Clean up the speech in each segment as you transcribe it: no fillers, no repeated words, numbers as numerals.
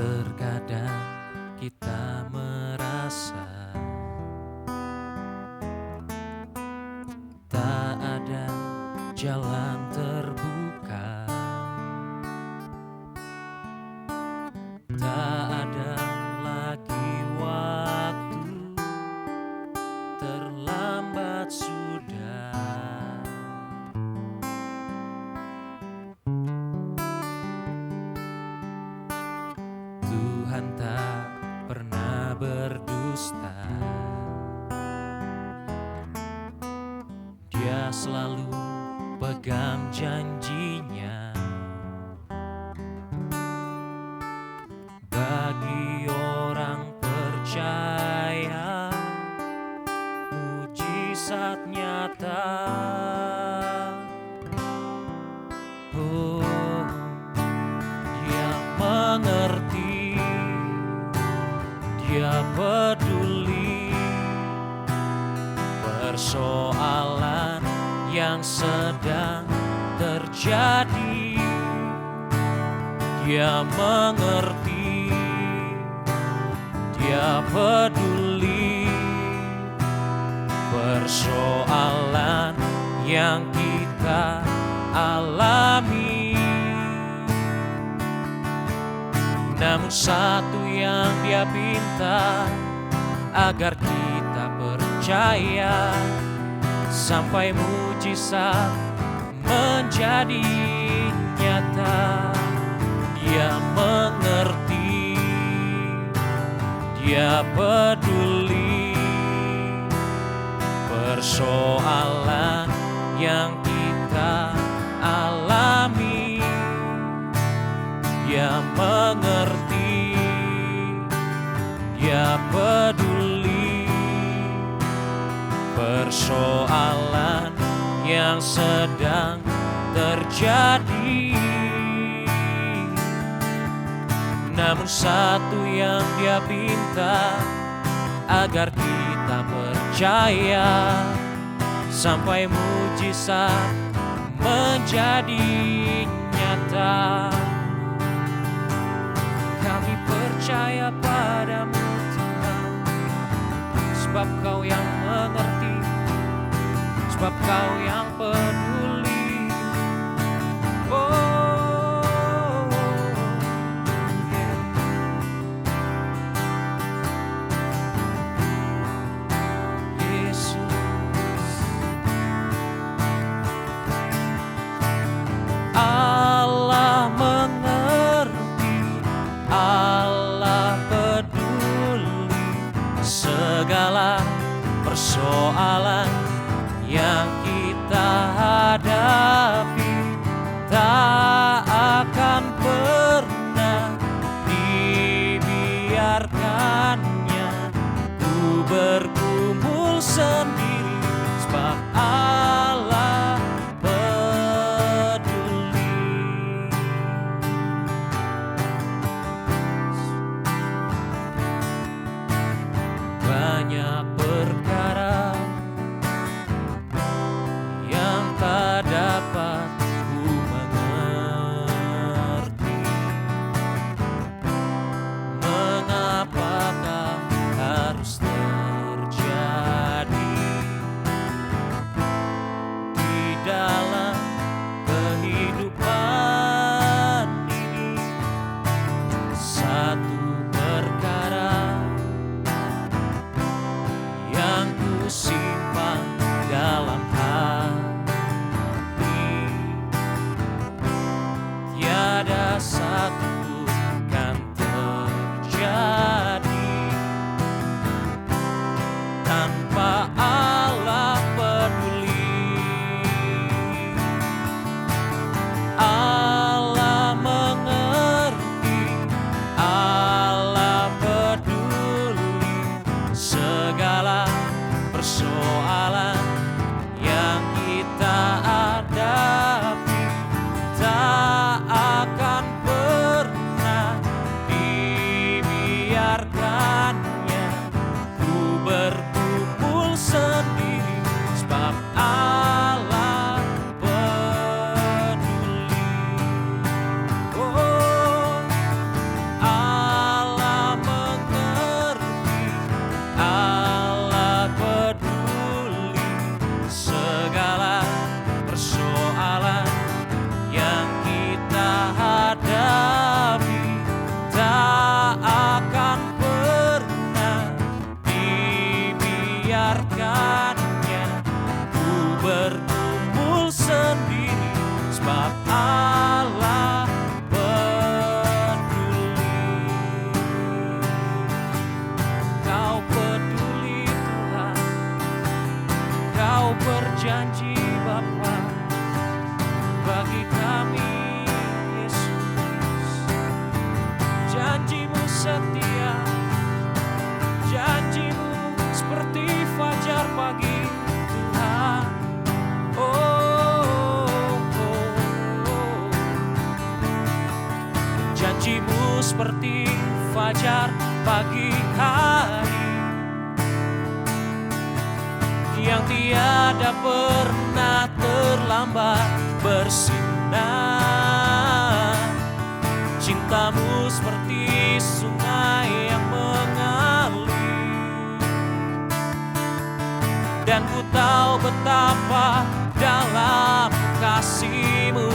Terkadang kita merasa tak ada jalan terbuka, tak ada lagi waktu, terlambat sudah. Tuhan tak pernah berdusta, Dia selalu pegang janjinya. Bagi orang percaya, mujizat nyata. Oh, Dia mengerti, Dia peduli persoalan yang sedang terjadi. Dia mengerti, Dia peduli persoalan yang kita alami. Namun satu yang Dia pinta, agar kita percaya sampai mujizat menjadi nyata. Dia mengerti, Dia peduli persoalan yang kita alami. Dia mengerti, Dia peduli persoalan yang sedang terjadi. Namun satu yang Dia pinta, agar kita percaya sampai mujizat menjadi nyata. Kami percaya padamu Tuhan, sebab Kau yang mengerti, sebab Kau yang peduli. Oh, yeah. Yesus, Allah mengerti, Allah peduli segala persoalan yang kita hadapi. Tak akan pernah dibiarkannya ku bergumul sendiri, sebab Allah peduli. Banyak perkara yang tak dapat ku mengerti, mengapakah harus terjadi di dalam kehidupan ini. Satu perkara yang ku simpan dalam hati, tiada satu kan terjadi tanpa Allah peduli. Allah mengerti, Allah peduli segala persoalan yang kita hadapi. Tak akan pernah dibiarkannya ku berkumpul sendiri, sebab Allah peduli. Oh, membiarkannya ku bergumul sendiri, sebab Allah peduli. Kau peduli Tuhan, Kau berjanji Bapa bagi kami Yesus. Janjimu setia, janjimu seperti fajar pagi Tuhan. Janjimu seperti fajar pagi hari yang tiada pernah terlambat bersinar. Cintamu seperti sungai yang mengalir, dan ku tahu betapa dalam kasih-Mu.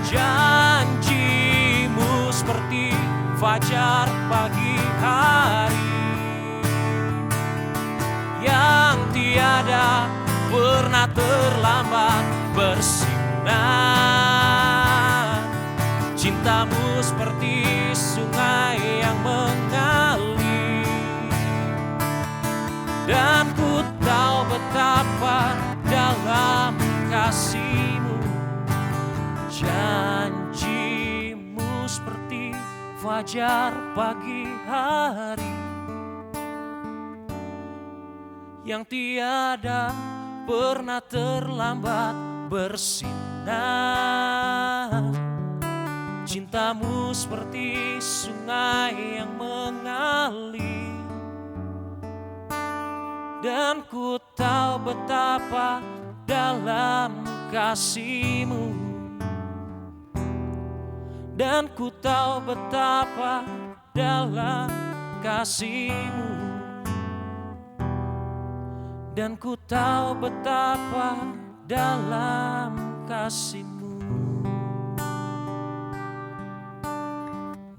Janji-Mu seperti fajar pagi hari yang tiada pernah terlambat bersinar. Cintamu seperti sungai yang mengalir, dan ku tahu betapa dalam kasih-Mu. Janji-Mu seperti fajar pagi hari yang tiada pernah terlambat bersinar. Cintamu seperti sungai yang mengalir, dan ku tahu betapa dalam kasih-Mu. Dan ku tahu betapa dalam kasih-Mu. Dan ku tahu betapa dalam kasih-Mu.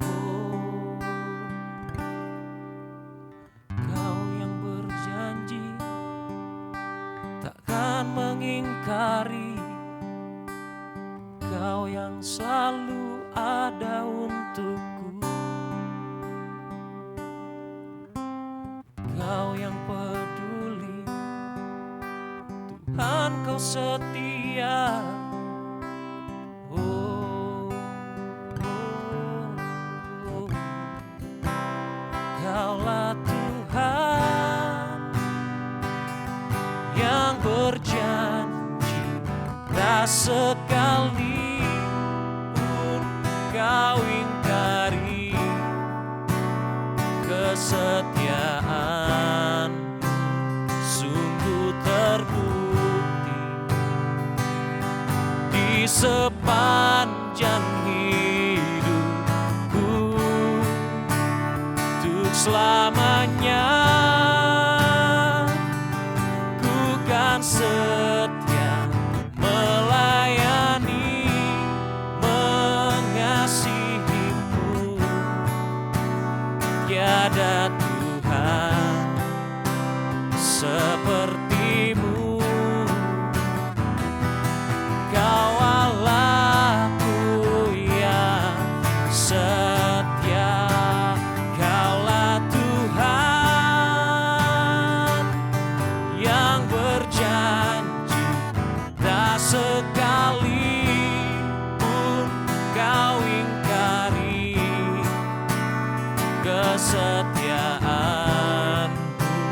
Oh, Kau yang berjanji takkan mengingkari, Kau yang selalu ada untukku, Kau yang peduli, Tuhan Kau setia. Oh, Kaulah Tuhan yang berjanji, tak sekali Kau ingkari. Kesetiaan sungguh terbukti di sepanjang hidupku, untuk selamanya ku kan setia melayani, mengasihi-Mu. Tiada Tuhan seperti-Mu. Kau Allahku yang setia, Kaulah Tuhan yang berjanji, tak sekali pun Kau ingkari. Kesetiaan-Mu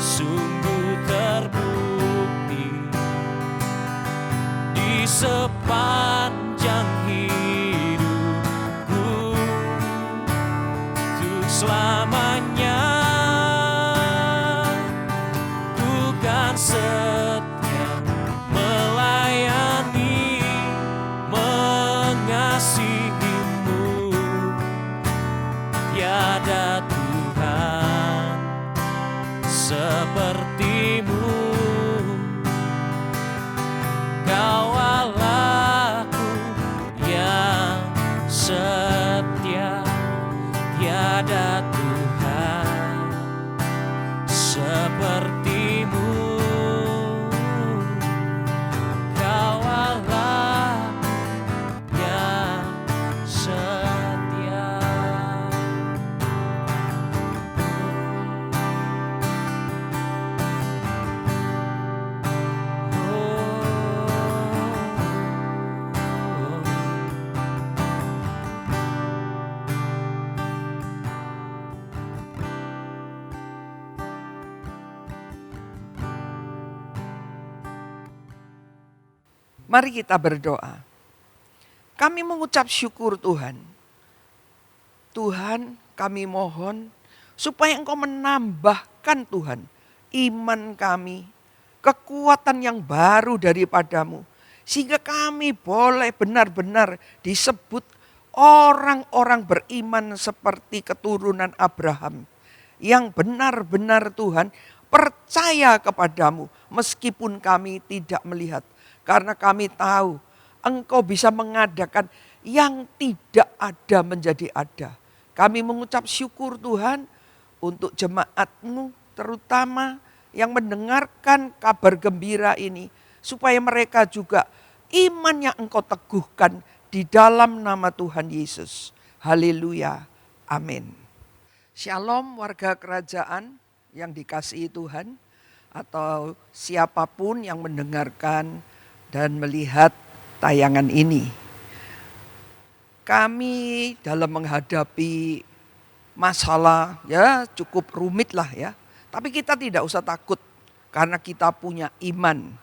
sungguh terbukti di sepanjang hidupku, untuk selamanya ku kan setia melayani, mengasihi-Mu. Tiada Tuhan seperti-Mu. Kau Allahku yang setia, tiada Tuhan seperti Mari kita berdoa. Kami mengucap syukur Tuhan. Tuhan, kami mohon supaya Engkau menambahkan Tuhan iman kami, kekuatan yang baru daripadamu. Sehingga kami boleh benar-benar disebut orang-orang beriman seperti keturunan Abraham. Yang benar-benar Tuhan percaya kepadamu meskipun kami tidak melihat. Karena kami tahu Engkau bisa mengadakan yang tidak ada menjadi ada. Kami mengucap syukur Tuhan untuk jemaat-Mu terutama yang mendengarkan kabar gembira ini. Supaya mereka juga iman yang Engkau teguhkan di dalam nama Tuhan Yesus. Haleluya. Amin. Shalom warga kerajaan yang dikasihi Tuhan. Atau siapapun yang mendengarkan dan melihat tayangan ini. Kami dalam menghadapi masalah ya cukup rumit lah ya. Tapi kita tidak usah takut karena kita punya iman.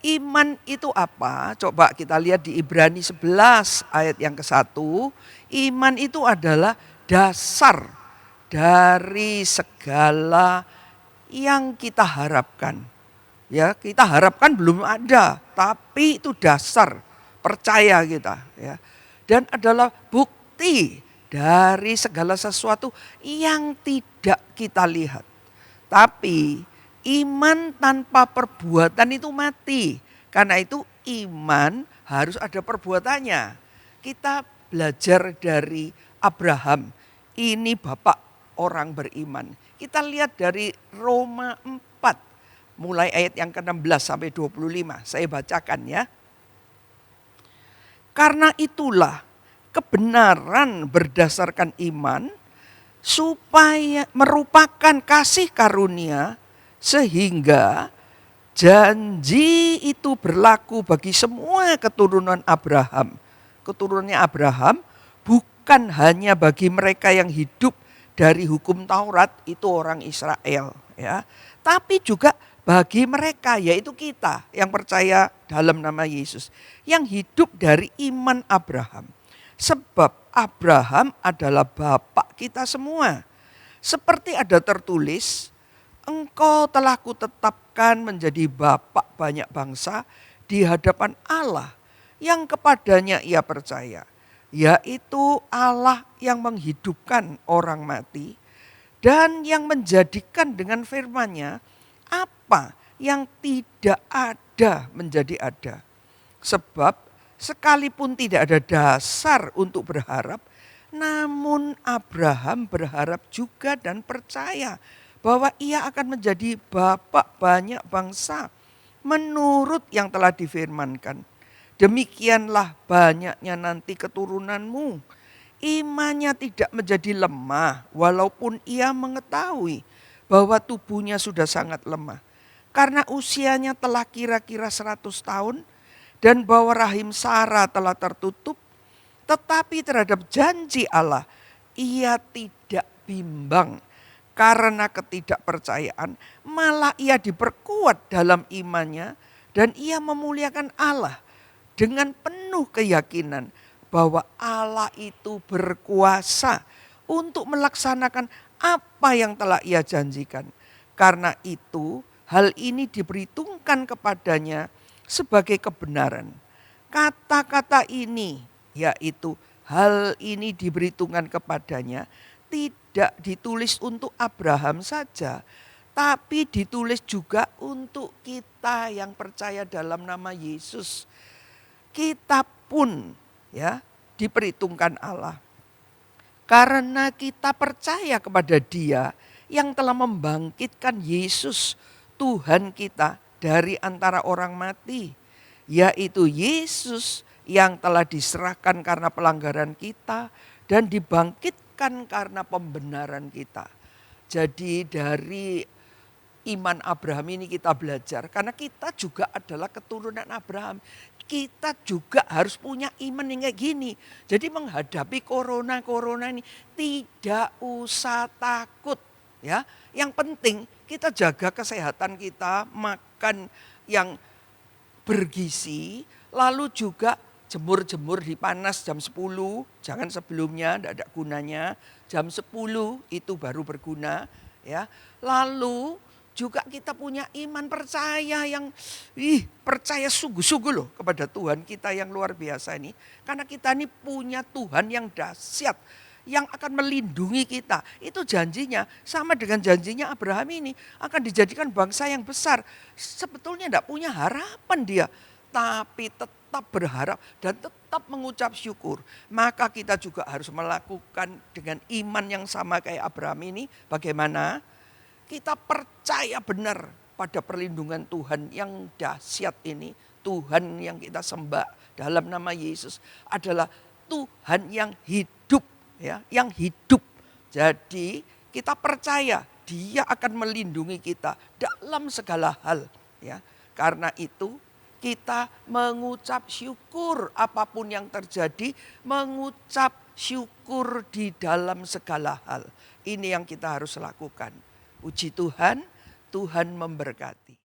Iman itu apa? Coba kita lihat di Ibrani 11 ayat yang ke-1. Iman itu adalah dasar dari segala yang kita harapkan. Ya, kita harapkan belum ada, tapi itu dasar percaya kita ya. Dan adalah bukti dari segala sesuatu yang tidak kita lihat. Tapi iman tanpa perbuatan itu mati. Karena itu iman harus ada perbuatannya. Kita belajar dari Abraham. Ini bapak orang beriman. Kita lihat dari Roma 4. Mulai ayat yang ke-16 sampai 25. Saya bacakan ya. Karena itulah kebenaran berdasarkan iman supaya merupakan kasih karunia sehingga janji itu berlaku bagi semua keturunan Abraham. Keturunannya Abraham bukan hanya bagi mereka yang hidup dari hukum Taurat, itu orang Israel ya. Tapi juga bagi mereka yaitu kita yang percaya dalam nama Yesus. Yang hidup dari iman Abraham. Sebab Abraham adalah bapak kita semua. Seperti ada tertulis, engkau telah kutetapkan menjadi bapak banyak bangsa di hadapan Allah yang kepadanya ia percaya. Yaitu Allah yang menghidupkan orang mati dan yang menjadikan dengan firman-Nya apa yang tidak ada menjadi ada. Sebab sekalipun tidak ada dasar untuk berharap, namun Abraham berharap juga dan percaya bahwa ia akan menjadi bapak banyak bangsa menurut yang telah difirmankan. Demikianlah banyaknya nanti keturunanmu. Imannya tidak menjadi lemah walaupun ia mengetahui bahwa tubuhnya sudah sangat lemah. Karena usianya telah kira-kira 100 tahun dan bahwa rahim Sarah telah tertutup. Tetapi terhadap janji Allah ia tidak bimbang karena ketidakpercayaan. Malah ia diperkuat dalam imannya dan ia memuliakan Allah dengan penuh keyakinan bahwa Allah itu berkuasa untuk melaksanakan apa yang telah ia janjikan. Karena itu hal ini diperhitungkan kepadanya sebagai kebenaran. Kata-kata ini yaitu hal ini diperhitungkan kepadanya tidak ditulis untuk Abraham saja. Tapi ditulis juga untuk kita yang percaya dalam nama Yesus. Kita pun ya diperhitungkan Allah. Karena kita percaya kepada Dia yang telah membangkitkan Yesus Tuhan kita dari antara orang mati. Yaitu Yesus yang telah diserahkan karena pelanggaran kita dan dibangkitkan karena pembenaran kita. Jadi dari iman Abraham ini kita belajar. Karena kita juga adalah keturunan Abraham. Kita juga harus punya iman yang kayak gini. Jadi menghadapi corona ini tidak usah takut. Ya, yang penting kita jaga kesehatan kita, makan yang bergizi, lalu juga jemur-jemur di panas jam 10, jangan sebelumnya, tidak ada gunanya. Jam 10 itu baru berguna, ya. Lalu juga kita punya iman percaya yang percaya sungguh-sungguh loh kepada Tuhan kita yang luar biasa ini. Karena kita ini punya Tuhan yang dahsyat, yang akan melindungi kita. Itu janjinya sama dengan janjinya Abraham ini, akan dijadikan bangsa yang besar. Sebetulnya tidak punya harapan dia, tapi tetap berharap dan tetap mengucap syukur. Maka kita juga harus melakukan dengan iman yang sama kayak Abraham ini. Bagaimana? Kita percaya benar pada perlindungan Tuhan yang dahsyat ini. Tuhan yang kita sembah dalam nama Yesus adalah Tuhan yang hidup, ya, yang hidup. Jadi kita percaya Dia akan melindungi kita dalam segala hal, ya. Karena itu kita mengucap syukur apapun yang terjadi, mengucap syukur di dalam segala hal. Ini yang kita harus lakukan. Puji Tuhan, Tuhan memberkati.